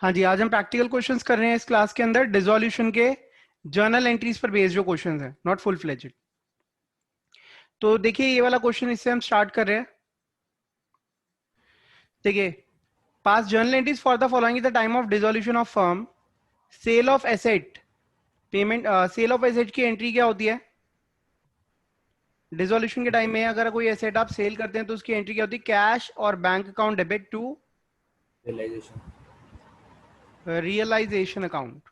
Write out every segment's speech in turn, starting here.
हाँ जी, आज हम प्रैक्टिकल क्वेश्चंस कर रहे हैं इस क्लास के अंदर डिसोल्यूशन के जर्नल एंट्रीज पर बेस्ड जो क्वेश्चंस हैं, नॉट फुल फ्लेज्ड। तो देखिए ये वाला क्वेश्चन, इससे हम स्टार्ट कर रहे हैं। देखिए, pass journal entries for the following the time of dissolution of firm, sale of asset, payment, sale of asset की एंट्री क्या होती है डिसोल्यूशन के टाइम में? अगर कोई एसेट आप सेल करते हैं तो उसकी एंट्री क्या होती है? कैश और bank account debit to realisation. Realisation account.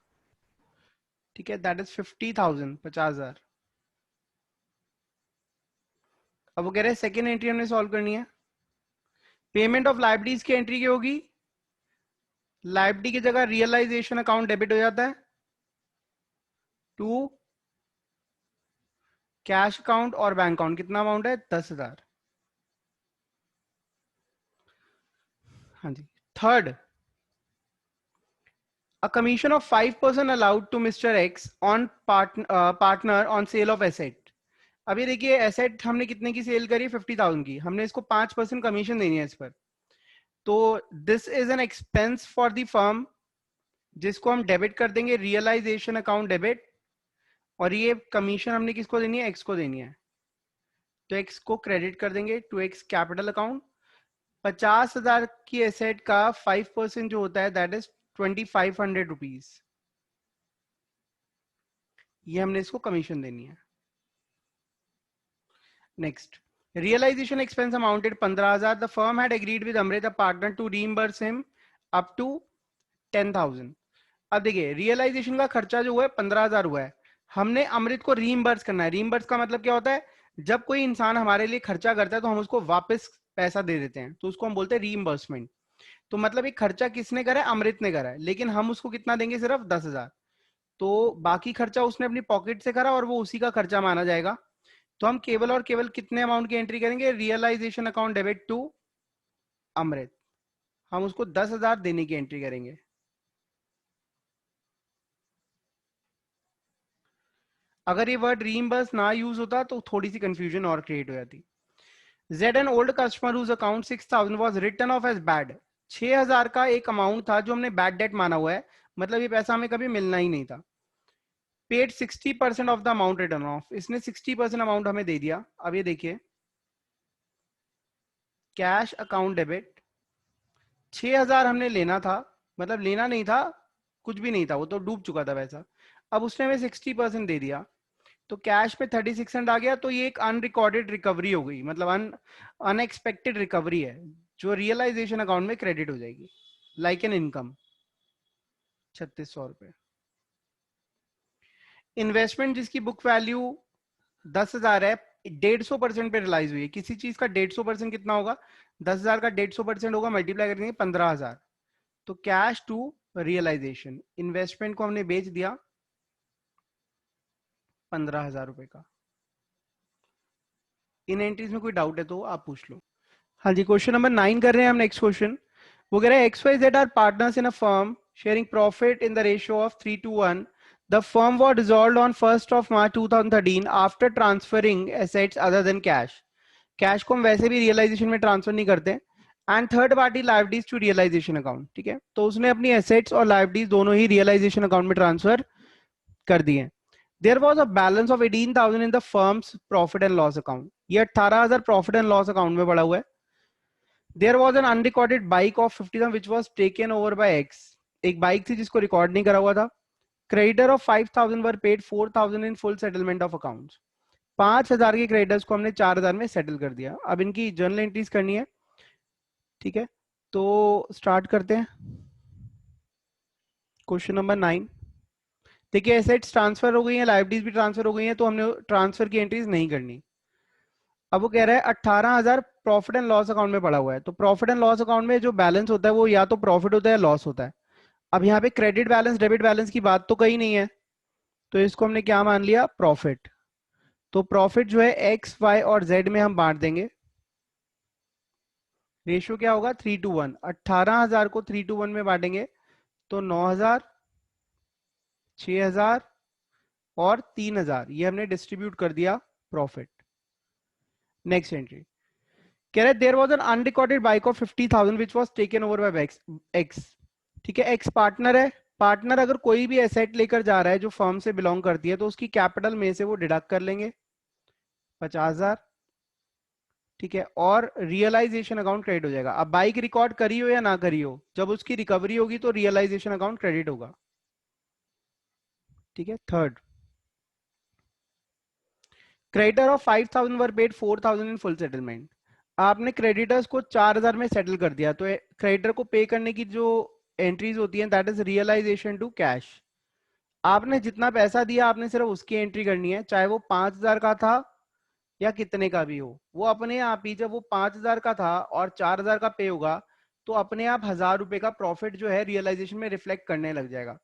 ठीक है, दैट इज 50,000, 50,000। अब वो कह रहे हैं सेकेंड एंट्री हमने सॉल्व करनी है। पेमेंट ऑफ लाइबिलिटीज की एंट्री क्या होगी? लाइबिलिटी की जगह रियलाइजेशन अकाउंट डेबिट हो जाता है टू कैश अकाउंट और बैंक अकाउंट। कितना अमाउंट है? 10,000। हाँ जी। Third, a commission of 5% allowed to Mr. X on partner on sale of asset। अभी देखिए एसेट हमने कितने की सेल करी? 50,000 की। हमने इसको 5% कमीशन देनी है इस पर। तो this is an expense for the firm, जिसको हम डेबिट कर देंगे रियलाइजेशन अकाउंट डेबिट। और ये कमीशन हमने किसको देनी है? एक्स को देनी है। तो एक्स को क्रेडिट कर देंगे टू एक्स कैपिटल अकाउंट। 50,000 की एसेट का 5% जो होता है दैट इज 2,500 रुपीज। ये हमने इसको कमीशन देनी है। Next, realisation expense amounted 15,000। The firm had agreed with Amrit a partner to reimburse him up to 10,000। अब देखिए रियलाइजेशन का खर्चा जो हुआ है 15,000 हुआ है, हमने अमृत को रीइंबर्स करना है। रीइंबर्स का मतलब क्या होता है? जब कोई इंसान हमारे लिए खर्चा करता है तो हम उसको वापस पैसा दे देते हैं, तो उसको हम बोलते हैं रीइंबर्समेंट। तो मतलब ये खर्चा किसने करा है? अमृत ने करा है, लेकिन हम उसको कितना देंगे? सिर्फ 10,000। तो बाकी खर्चा उसने अपनी पॉकेट से करा और वो उसी का खर्चा माना जाएगा। तो हम केवल और केवल कितने अमाउंट की एंट्री करेंगे? रियलाइजेशन अकाउंट डेबिट टू अमृत। हम उसको 10,000 देने की एंट्री करेंगे। अगर ये वर्ड रीइंबर्स ना यूज होता तो थोड़ी सी कंफ्यूजन और क्रिएट हो जाती। Z an old customer whose account 6,000 was written off as bad. 6,000 का एक अमाउंट था जो हमने बैड डेट माना हुआ है, मतलब ये पैसा हमें कभी मिलना ही नहीं था। Paid 60% of the amount return of, इसने 60% अमाउंट हमें दे दिया। अब ये देखिए, कैश अकाउंट डेबिट 6,000 हमने लेना था, मतलब लेना नहीं था, कुछ भी नहीं था, वो तो डूब चुका था पैसा। अब उसने हमें 60% दे दिया, तो कैश में 36 आ गया। तो ये एक अनरिकॉर्डेड रिकवरी हो गई, मतलब अनएक्सपेक्टेड रिकवरी है, जो रियलाइजेशन अकाउंट में क्रेडिट हो जाएगी, लाइक एन इनकम। 3,600 रुपए। इन्वेस्टमेंट जिसकी बुक वैल्यू 10,000 है, 150% पे रियलाइज हुई है। किसी चीज का 150% कितना होगा? 10,000 का 150% होगा, मल्टीप्लाई करेंगे 15,000। तो कैश टू रियलाइजेशन, इन्वेस्टमेंट को हमने बेच दिया 15,000 रुपए का। इन एंट्रीज में कोई डाउट है तो आप पूछ लो। हाँ जी, क्वेश्चन नंबर 9 कर रहे हैं हम। नेक्स्ट क्वेश्चन, वो कह रहे हैं X Y Z are partners in a firm sharing profit in the ratio of 3:1। The firm was dissolved on 1st of March 2013 after transferring assets other than cash. Cash को हम वैसे भी realisation में transfer नहीं करते। And third party liabilities to realisation account. ठीक है, तो उसने अपनी एसेट्स और लाइबिलिटीज दोनों ही रियलाइजेशन अकाउंट में ट्रांसफर कर दिए। There was a balance of 18,000 in the firms profit and loss account. ये 18,000 प्रॉफिट एंड लॉस अकाउंट में पड़ा हुआ है। There was an unrecorded bike of 50,000 which was taken over by X. एक bike थी जिसको रिकॉर्ड नहीं करा हुआ था। Creditor of 5,000 were paid 4,000 in full settlement of accounts. 5,000 के क्रेडिटर्स को हमने 4,000 में सेटल कर दिया। अब इनकी जर्नल एंट्रीज करनी है। ठीक है, तो स्टार्ट करते हैं क्वेश्चन नंबर 9। देखिए एसेट्स ट्रांसफर हो गई हैं, लाइबिलिटीज भी ट्रांसफर हो गई हैं, तो हमने ट्रांसफर की एंट्रीज नहीं करनी। अब वो कह रहा है 18,000 प्रॉफिट एंड लॉस अकाउंट में पड़ा हुआ है। तो प्रॉफिट एंड लॉस अकाउंट में जो बैलेंस होता है वो या तो प्रॉफिट होता है या लॉस होता है। अब यहाँ पे क्रेडिट बैलेंस डेबिट बैलेंस की बात तो कहीं नहीं है, तो इसको हमने क्या मान लिया? प्रॉफिट। तो प्रॉफिट जो है एक्स वाई और जेड में हम बांट देंगे। रेशियो क्या होगा? 3:1। 18,000 को 3:1 में बांटेंगे तो 9,000, 6,000 और 3,000, ये हमने डिस्ट्रीब्यूट कर दिया प्रॉफिट। नेक्स्ट एंट्री कह रहे there was an unrecorded bike of 50,000 which was taken over by X. ठीक है, एक्स पार्टनर है। पार्टनर अगर कोई भी एसेट लेकर जा रहा है जो फर्म से बिलोंग करती है तो उसकी कैपिटल में से वो डिडक्ट कर लेंगे 50,000। ठीक है, और रियलाइजेशन अकाउंट क्रेडिट हो जाएगा। अब बाइक रिकॉर्ड करी हो या ना करी हो, जब उसकी रिकवरी होगी तो रियलाइजेशन अकाउंट क्रेडिट होगा। ठीक है, third, creditor of 5,000 were paid 4,000 in full settlement. आपने क्रेडिटर्स को 4,000 में सेटल कर दिया, तो क्रेडिटर को पे करने की जो एंट्रीज होती हैं that is realisation to cash. आपने जितना पैसा दिया आपने सिर्फ उसकी एंट्री करनी है, चाहे वो 5,000 का था या कितने का भी हो। वो अपने आप ही जब वो 5,000 का था और 4,000 का पे होगा तो अपने आप 1,000 रुपए का प्रॉफिट जो है रियलाइजेशन में रिफ्लेक्ट करने लग जाएगा।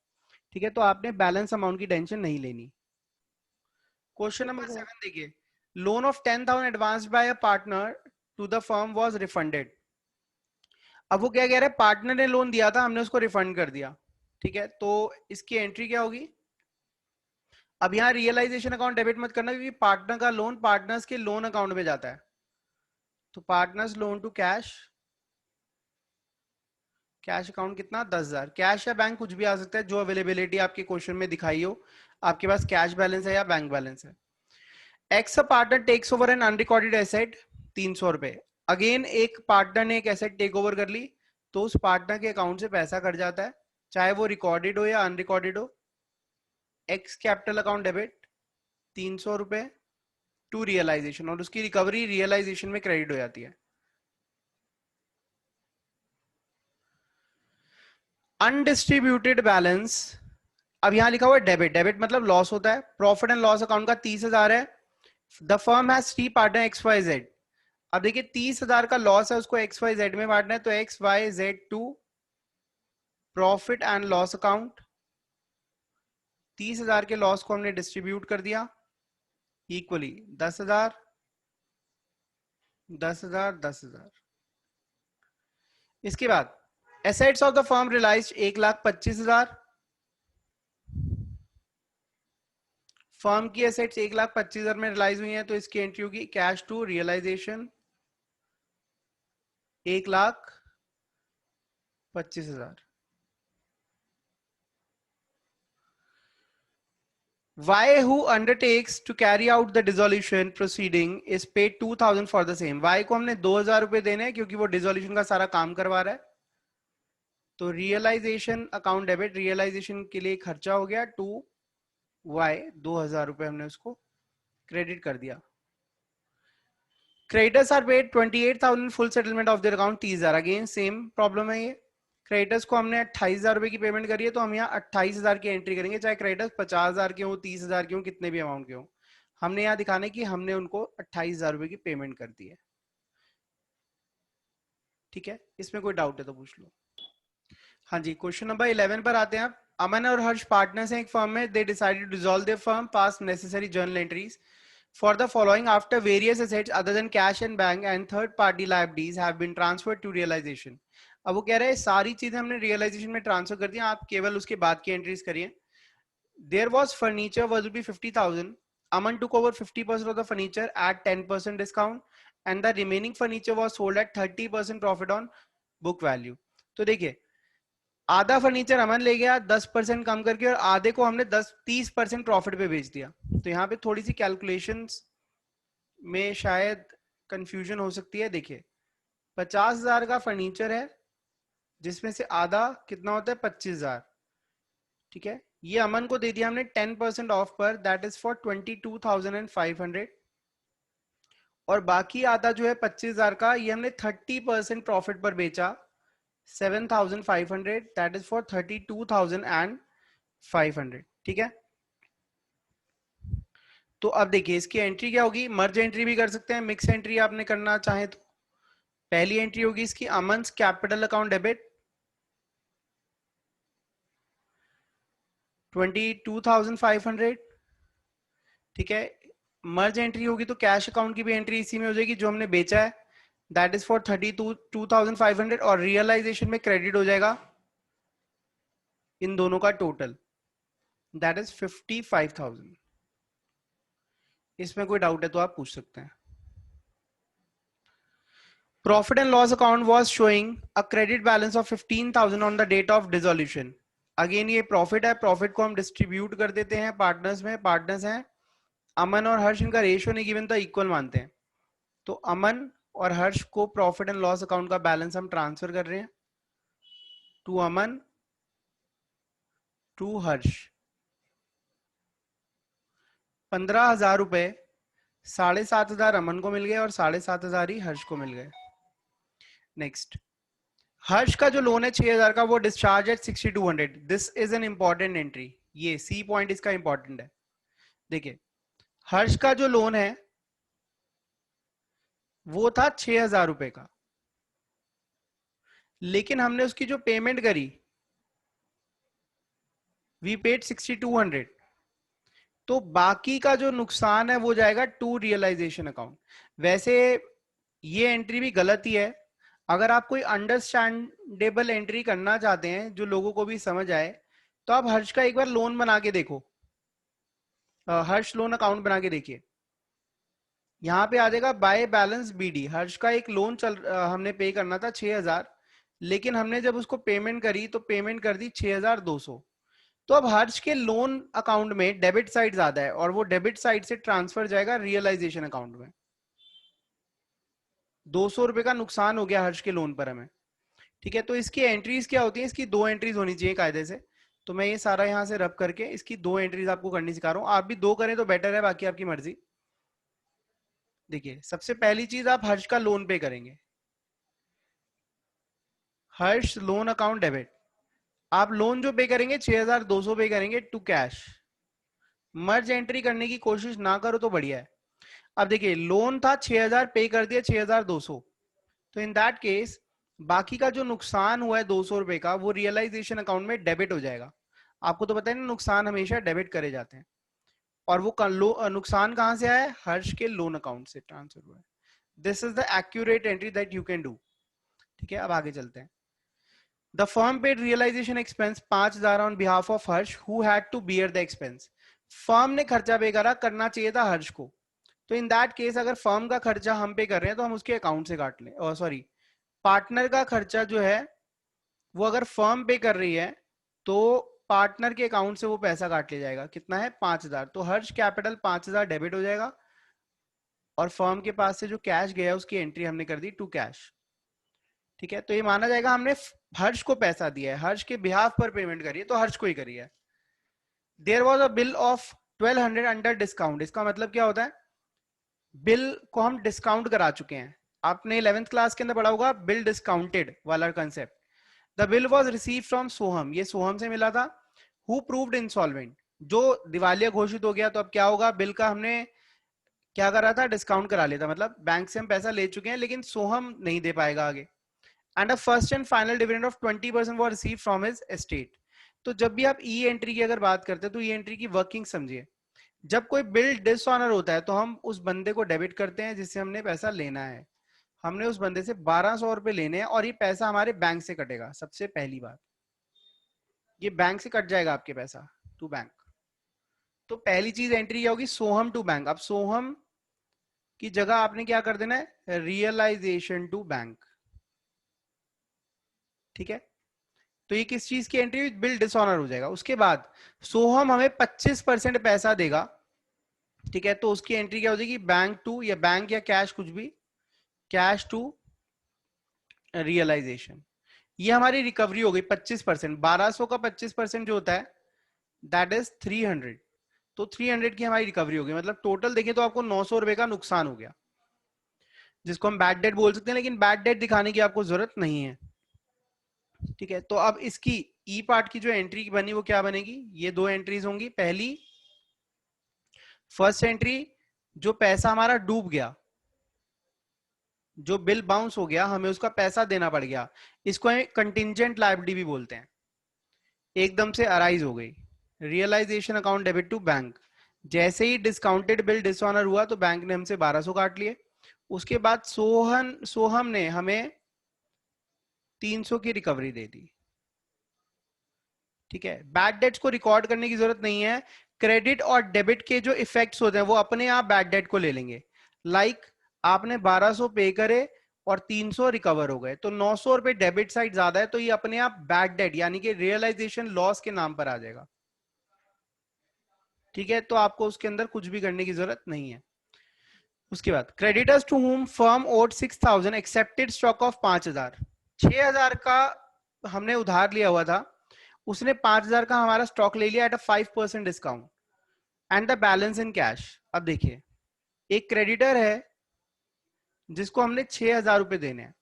ठीक है, तो आपने बैलेंस अमाउंट की टेंशन नहीं लेनी। क्वेश्चन नंबर 7 देखिए, loan of 10,000 advanced by a partner to the firm was refunded. अब वो क्या कह रहे हैं, पार्टनर ने लोन दिया था, हमने उसको रिफंड कर दिया। ठीक है, तो इसकी एंट्री क्या होगी। अब यहाँ रियलाइजेशन अकाउंट डेबिट मत करना क्योंकि पार्टनर का लोन पार्टनर्स के लोन अकाउंट में जाता है। तो partners loan to cash, cash account कितना 10,000। कैश या बैंक कुछ भी आ सकता है, जो अवेलेबिलिटी आपके क्वेश्चन में दिखाई हो। आपके पास कैश बैलेंस है या बैंक बैलेंस है। X partner takes over an unrecorded asset 300 रुपए। अगेन एक पार्टनर ने एक एसेट टेक ओवर कर ली तो उस पार्टनर के अकाउंट से पैसा कट जाता है, चाहे वो रिकॉर्डेड हो या अनरिकॉर्डेड हो। एक्स कैपिटल अकाउंट डेबिट 300 रुपए टू रियलाइजेशन, और उसकी रिकवरी रियलाइजेशन में क्रेडिट हो जाती है। अनडिस्ट्रीब्यूटेड बैलेंस, अब यहां लिखा हुआ है डेबिट। डेबिट मतलब लॉस होता है। प्रॉफिट एंड लॉस अकाउंट का 30,000 है। The firm has three partner X Y Z. अब देखिए 30,000 का लॉस है, उसको एक्स वाई जेड में बांटना है, तो X Y Z to profit and loss account. 30,000 के लॉस को हमने डिस्ट्रीब्यूट कर दिया इक्वली 10,000, 10,000, 10,000। इसके बाद assets of the firm realise 1,25,000। Firm की एसेट्स 1,25,000 में रियलाइज हुई हैं, तो इसकी एंट्री होगी cash to realisation 1,25,000। Y who undertakes to carry out the dissolution proceeding is paid 2,000 for the same। Y को हमने 2,000 रुपए देने हैं क्योंकि वो डिसोल्यूशन का सारा काम करवा रहा है। तो रियलाइजेशन अकाउंट डेबिट, रियलाइजेशन के लिए खर्चा हो गया टू Y, 2,000 रुपए हमने उसको क्रेडिट कर दिया। Creditors are paid 28,000 full settlement of their account 30,000। Again same problem है ये। क्रेडिटर्स को हमने 28,000 रुपए की पेमेंट करी है, तो हम यहाँ 28,000 की एंट्री करेंगे, चाहे क्रेडिटर्स 50,000 के हो, 30,000 के हो, कितने भी अमाउंट के हो। हमने यहाँ दिखाना है कि हमने उनको 28,000 रुपए की पेमेंट कर दी है। ठीक है, इसमें कोई डाउट है तो पूछ लो। हाँ जी, क्वेश्चन नंबर 11 पर आते हैं। अमन और हर्ष पार्टनर्स हैं एक फर्म में। They decided to dissolve their firm, pass necessary journal entries for the following after various assets other than cash and bank and third party liabilities have been transferred to realization। अब वो कह रहे हैं सारी चीजें हमने realisation में transfer कर दी, आप केवल उसके बाद की एंट्रीज करिए। There was furniture worth B 50,000। Aman took over 50% of the furniture at 10% discount and the remaining furniture was sold at 30% profit on book value। तो देखिए आधा फर्नीचर अमन ले गया 10% कम करके, और आधे को हमने 30% प्रॉफिट पे बेच दिया। तो यहाँ पे थोड़ी सी कैलकुलेशंस में शायद कंफ्यूजन हो सकती है। देखिए 50,000 का फर्नीचर है जिसमें से आधा कितना होता है 25,000। ठीक है, ये अमन को दे दिया हमने 10% ऑफ पर, दैट इज फॉर 22,500। और बाकी आधा जो है 25,000 का, ये हमने 30% प्रॉफिट पर बेचा 7,500, दैट इज फॉर 32,500। ठीक है, तो अब देखिए इसकी एंट्री क्या होगी। मर्ज एंट्री भी कर सकते हैं, मिक्स एंट्री आपने करना चाहे तो। पहली एंट्री होगी इसकी अमन्स कैपिटल अकाउंट डेबिट 22,500। ठीक है, मर्ज एंट्री होगी तो कैश अकाउंट की भी एंट्री इसी में हो जाएगी जो हमने बेचा है, दैट इज फॉर 32,500, और रियलाइजेशन में क्रेडिट हो जाएगा इन दोनों का टोटल, दैट इज 55,000। इसमें कोई डाउट है तो आप पूछ सकते हैं। Profit and loss account was showing a credit balance of 15,000 on the date of dissolution. Again ये प्रॉफिट है, प्रॉफिट को हम डिस्ट्रीब्यूट कर देते हैं पार्टनर्स में, पार्टनर्स हैं अमन और हर्ष, इनका रेशियो नहीं गिवन था, इक्वल मानते हैं। तो अमन और हर्ष को प्रॉफिट एंड लॉस अकाउंट का बैलेंस हम ट्रांसफर कर रहे हैं टू अमन टू हर्ष। 15,000 रुपए 7,500 अमन को मिल गए और 7,500 ही हर्ष को मिल गए। नेक्स्ट, हर्ष का जो लोन है 6,000 का, वो discharge eight 6200। This is an important entry, ये सी पॉइंट इसका इंपॉर्टेंट है। देखिए, हर्ष का जो लोन है वो था 6,000 रुपए का, लेकिन हमने उसकी जो पेमेंट करी वी पेड 6200, तो बाकी का जो नुकसान है वो जाएगा टू रियलाइजेशन अकाउंट। वैसे ये एंट्री भी गलत ही है। अगर आप कोई अंडरस्टैंडेबल एंट्री करना चाहते हैं जो लोगों को भी समझ आए, तो आप हर्ष का एक बार लोन बना के देखो, हर्ष लोन अकाउंट बना के देखिए। यहाँ पे आ जाएगा बाय बैलेंस बीडी। हर्ष का एक लोन हमने पे करना था 6,000, लेकिन हमने जब उसको पेमेंट करी तो पेमेंट कर दी 6,200। तो अब हर्ष के लोन अकाउंट में डेबिट साइड ज्यादा है और वो डेबिट साइड से ट्रांसफर जाएगा रियलाइजेशन अकाउंट में। 200 रुपए का नुकसान हो गया हर्ष के लोन पर हमें। ठीक है, तो इसकी एंट्रीज क्या होती है, इसकी 2 एंट्रीज होनी चाहिए कायदे से। तो मैं ये सारा यहाँ से रब करके इसकी 2 एंट्रीज आपको करनी सिखा रहा हूँ। आप भी 2 करें तो बेटर है, बाकी आपकी मर्जी। देखिए, सबसे पहली चीज आप हर्ष का लोन पे करेंगे, हर्ष लोन अकाउंट डेबिट। आप लोन जो पे करेंगे 6,200 पे करेंगे टू कैश। मर्ज एंट्री करने की कोशिश ना करो तो बढ़िया है। अब देखिए, लोन था 6,000, पे कर दिया 6,200, तो इन दैट केस बाकी का जो नुकसान हुआ है 200 रुपए का, वो रियलाइजेशन अकाउंट में डेबिट हो जाएगा। आपको तो पता है ना, नुकसान हमेशा डेबिट करे जाते हैं। और वो नुकसान कहां से आया है, हर्ष के लोन अकाउंट से ट्रांसफर हुआ है। This is the accurate entry that you can do. ठीक है, अब आगे चलते हैं। The firm paid realization expense 5,000 on behalf of Harsh, who had to bear the expense. Firm ने खर्चा पे करा, करना चाहिए था हर्ष को। तो इन दैट केस अगर फर्म का खर्चा हम पे कर रहे हैं तो हम उसके अकाउंट से काट लें, और सॉरी, पार्टनर का खर्चा जो है वो अगर फर्म पे कर रही है तो पार्टनर के अकाउंट से वो पैसा काट लिया जाएगा। कितना है, 5,000। तो हर्ष कैपिटल 5,000 डेबिट हो जाएगा और फर्म के पास से जो कैश गया उसकी एंट्री हमने कर दी टू कैश। ठीक है, तो ये माना जाएगा हमने हर्ष को पैसा दिया है, हर्ष के बिहाफ पर पेमेंट करी है, तो हर्ष को ही करी है। There was a bill of 1,200 under discount. इसका मतलब क्या होता है, बिल को हम डिस्काउंट करा चुके हैं। आपने 11th क्लास के अंदर पढ़ा होगा बिल डिस्काउंटेड वाला concept. The bill was receive from Soham, ये सोहम से मिला था। हु प्रूव्ड इंसॉल्वेंट, जो दिवालिया घोषित हो गया। तो अब क्या होगा, बिल का हमने क्या करा था, डिस्काउंट करा लिया था, मतलब बैंक से हम पैसा ले चुके हैं लेकिन सोहम नहीं दे पाएगा आगे। And a first and final dividend of 20% was receive from his estate. तो जब भी आप ई एंट्री की अगर बात करते हैं तो ई एंट्री की वर्किंग समझिए। जब कोई बिल डिसऑनर होता है तो हम उस बंदे को डेबिट करते हैं जिससे हमने पैसा लेना है। हमने उस बंदे से 1,200 रुपए लेने हैं और ये पैसा हमारे बैंक से कटेगा। सबसे पहली बात, ये बैंक से कट जाएगा आपके पैसा टू बैंक। तो पहली चीज एंट्री क्या होगी, सोहम टू बैंक। अब सोहम की जगह आपने क्या कर देना है, रियलाइजेशन टू बैंक। ठीक है, तो ये किस चीज की एंट्री, बिल डिसऑनर हो जाएगा। उसके बाद सोहम हमें 25% पैसा देगा। ठीक है, तो उसकी एंट्री क्या हो जाएगी, बैंक टू, या बैंक या कैश कुछ भी, कैश टू रियलाइजेशन। ये हमारी रिकवरी हो गई 25%। 1,200 का 25% जो होता है दैट इज 300। तो 300 की हमारी रिकवरी हो गई। मतलब टोटल देखें तो आपको 900 रुपए का नुकसान हो गया, जिसको हम बैड डेट बोल सकते हैं, लेकिन बैड डेट दिखाने की आपको जरूरत नहीं है। ठीक है, तो अब इसकी ई पार्ट की जो एंट्री बनी वो क्या बनेगी, ये 2 एंट्रीज होंगी। पहली, फर्स्ट एंट्री, जो पैसा हमारा डूब गया, जो बिल बाउंस हो गया, हमें उसका पैसा देना पड़ गया, इसको हम कंटिंजेंट लायबिलिटी भी बोलते हैं। एकदम से अराइज हो गई, realisation account debit to bank. जैसे ही डिस्काउंटेड बिल डिसऑनर हुआ तो बैंक ने हमसे 1,200 काट लिए। उसके बाद सोहम ने हमें 300 की रिकवरी दे दी। ठीक है, बैड डेट्स को रिकॉर्ड करने की जरूरत नहीं है। क्रेडिट और डेबिट के जो इफेक्ट्स होते हैं वो अपने आप बैड डेट को ले लेंगे। लाइक आपने 1,200 पे करे और 300 रिकवर हो गए, तो 900 रुपए डेबिट साइड ज्यादा है, तो ये अपने आप बैड डेट यानी कि रियलाइजेशन लॉस के नाम पर आ जाएगा। ठीक है, तो आपको उसके अंदर कुछ भी करने की जरूरत नहीं है। उसके बाद creditors to whom firm owed 6000 accepted stock of 5000। 6000 का हमने उधार लिया हुआ था, उसने 5000 का हमारा स्टॉक ले लिया at a 5% discount and the balance in cash. अब देखिए, एक क्रेडिटर है जिसको हमने 6000 रुपए देने हैं,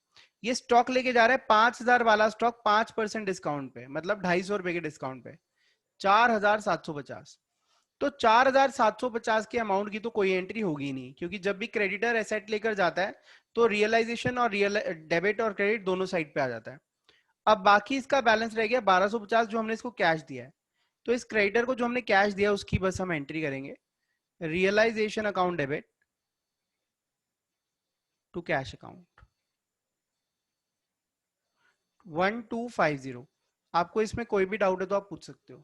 ये स्टॉक लेके जा रहा है 5000 वाला स्टॉक 5% डिस्काउंट पे, मतलब 250 रुपए के डिस्काउंट पे 4750। तो 4750 के अमाउंट की तो कोई एंट्री होगी नहीं, क्योंकि जब भी क्रेडिटर एसेट लेकर जाता है तो रियलाइजेशन और डेबिट और क्रेडिट दोनों साइड पे आ जाता है। अब बाकी इसका बैलेंस रह गया 1250 जो हमने इसको कैश दिया है, तो इस क्रेडिटर को जो हमने कैश दिया उसकी बस हम एंट्री करेंगे, realisation account debit to cash account 1250। आपको इसमें कोई भी डाउट है तो आप पूछ सकते हो।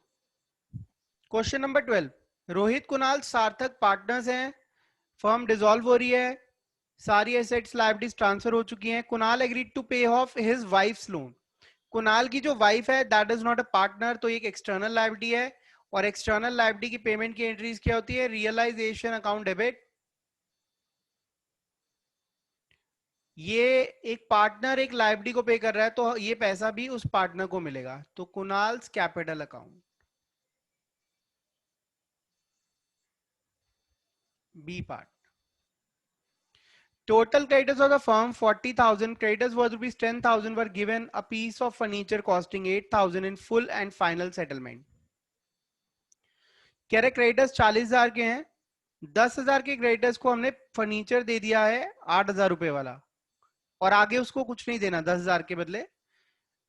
क्वेश्चन नंबर 12, रोहित कुणाल सार्थक पार्टनर्स हैं, फर्म डिसॉल्व हो रही है, सारी एसेट्स लायबिलिटीज ट्रांसफर हो चुकी हैं, कुणाल एग्रीड टू पे of his wives loan. Kunal की जो वाइफ है that is not a partner, तो एक एक्सटर्नल लायबिलिटी है, और एक्सटर्नल लायबिलिटी की पेमेंट की एंट्रीज क्या होती है, रियलाइजेशन अकाउंट डेबिट। ये एक पार्टनर एक लायबिलिटी को पे कर रहा है, तो ये पैसा भी उस पार्टनर को मिलेगा, तो Kunal's capital account be part. Total creditors of the firm 40,000. Creditors worth rupees 10,000 were given a piece of furniture costing 8,000 in full and final settlement. कह रहे क्रेडिटर्स 40,000 के हैं, 10,000 के क्रेडिटर्स को हमने फर्नीचर दे दिया है 8,000 रुपए वाला, और आगे उसको कुछ नहीं देना 10,000 के बदले।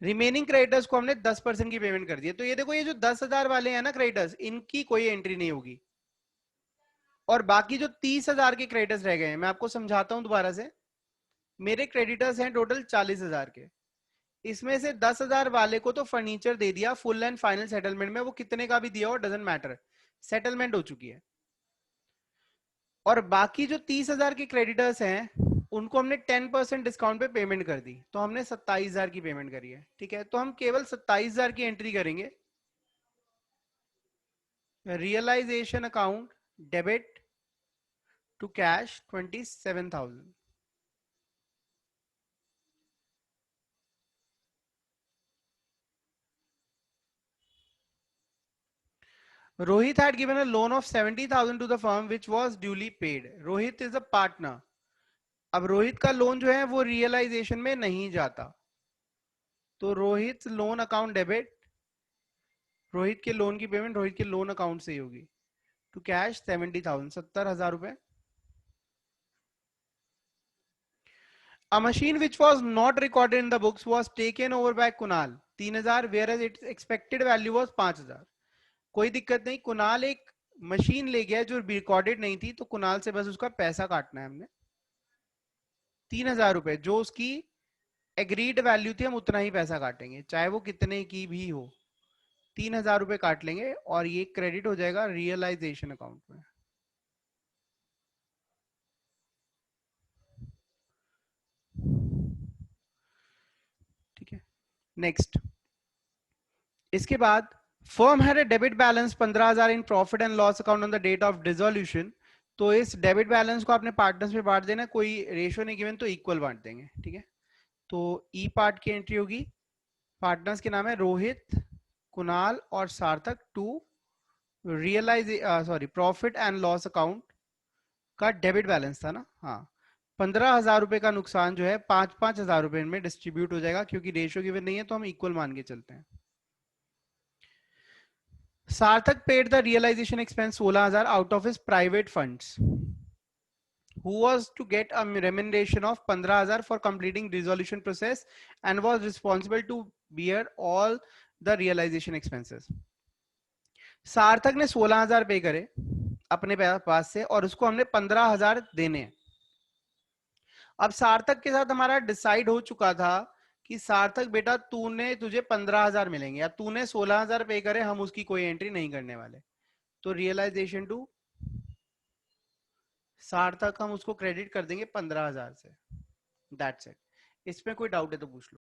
रिमेनिंग क्रेडिटर्स को हमने 10% की पेमेंट कर दी है। तो ये देखो, ये जो 10,000 वाले हैं ना क्रेडिटर्स, इनकी कोई एंट्री नहीं होगी, और बाकी जो 30,000 के क्रेडिटर्स रह गए हैं, मैं आपको समझाता हूं दोबारा से। मेरे क्रेडिटर्स हैं टोटल 40,000 के, इसमें से 10,000 वाले को तो फर्नीचर दे दिया फुल एंड फाइनल सेटलमेंट में, वो कितने का भी दिया हो डजेंट मैटर, सेटलमेंट हो चुकी है। और बाकी जो 30,000 के क्रेडिटर्स हैं उनको हमने 10% डिस्काउंट पे पेमेंट कर दी, तो हमने 27,000 की पेमेंट करी है। ठीक है, तो हम केवल 27,000 की एंट्री करेंगे, realisation account debit to cash 27,000। Rohit had given a loan of 70,000 to the firm which was duly paid. Rohit is a partner. अब रोहित का लोन जो है वो रियलाइजेशन में नहीं जाता, तो Rohit loan account debit, Rohit के लोन की पेमेंट रोहित के लोन अकाउंट से ही होगी, टू कैश 70,000, 70,000 रुपए। A machine which was not recorded in the books was taken over by Kunal 3,000 whereas its expected value was 5,000। कोई दिक्कत नहीं, कुणाल एक मशीन ले गया जो रिकॉर्डेड नहीं थी, तो कुणाल से बस उसका पैसा काटना है हमने 3,000 रुपए, जो उसकी एग्रीड वैल्यू थी हम उतना ही पैसा काटेंगे, चाहे वो कितने की भी हो, 3,000 रुपए काट लेंगे, और ये क्रेडिट हो जाएगा रियलाइजेशन अकाउंट में। ठीक है, नेक्स्ट। इसके बाद firm had a debit balance 15,000 in profit and loss account on the date of dissolution. तो इस डेबिट बैलेंस को आपने पार्टनर्स में बांट देना, कोई रेशियो नहीं गिवन तो इक्वल बांट देंगे। ठीक है, तो ई पार्ट की एंट्री होगी, पार्टनर्स के नाम है रोहित, कुणाल और Sarthak, to realise sorry profit and loss account का डेबिट बैलेंस था ना, हाँ। 15,000 रुपए का नुकसान जो है 5,000 रुपए में डिस्ट्रीब्यूट हो जाएगा, क्योंकि रेशियो गिवन नहीं है तो हम इक्वल मान के चलते हैं। Sarthak paid the realisation expense 16,000 out of his private funds, who was to get a remuneration of 15,000 for completing resolution process and was responsible to bear all the realization expenses। सार्थक ने 16,000 पे करे अपने पास से, और उसको हमने 15,000 देने हैं। अब सार्थक के साथ हमारा डिसाइड हो चुका था कि सार्थक बेटा तुझे 15,000 मिलेंगे, या तूने 16,000 पे करे, हम उसकी कोई एंट्री नहीं करने वाले, तो रियलाइजेशन टू सार्थक हम उसको क्रेडिट कर देंगे 15,000 से, दैट्स इट। इसमें कोई डाउट है तो पूछ लो।